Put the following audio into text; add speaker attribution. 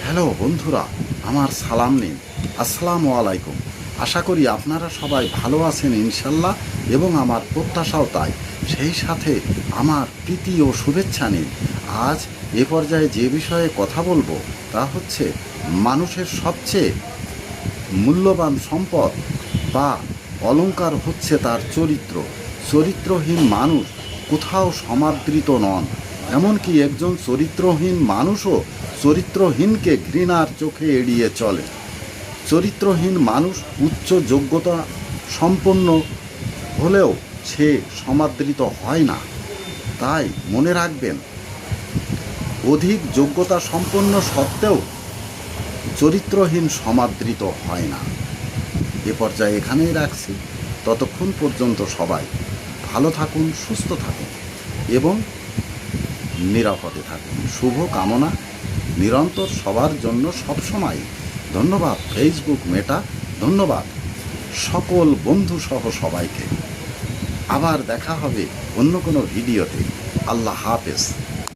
Speaker 1: Hello বন্ধুরা, আমার সালাম নিন। আসসালামু আলাইকুম। আশা করি আপনারা সবাই ভালো আছেন ইনশাল্লাহ, এবং আমার প্রত্যাশাও তাই। সেই সাথে আমার প্রীতি ও শুভেচ্ছা নিন। আজ এ পর্যায়ে যে বিষয়ে কথা বলবো তা হচ্ছে মানুষের সবচেয়ে মূল্যবান সম্পদ বা অলংকার হচ্ছে তার চরিত্র। চরিত্রহীন মানুষ কোথাও সমাদৃত নন। এমনকি একজন চরিত্রহীন মানুষও চরিত্রহীনকে ঘৃণার চোখে এড়িয়ে চলে। চরিত্রহীন মানুষ উচ্চ যোগ্যতা সম্পন্ন হলেও সে সমাদৃত হয় না। তাই মনে রাখবেন, অধিক যোগ্যতা সম্পন্ন সত্ত্বেও চরিত্রহীন সমাদৃত হয় না। এ পর্যায়ে এখানেই রাখছি। ততক্ষণ পর্যন্ত সবাই ভালো থাকুন, সুস্থ থাকুন এবং নিরাপদে থাকুন। শুভ কামনা নিরন্তর সবার জন্য সবসময়। ধন্যবাদ ফেসবুক মেটা, ধন্যবাদ সকল বন্ধু সহ সবাইকে। আবার দেখা হবে অন্য কোনো ভিডিওতে। আল্লাহ হাফেজ।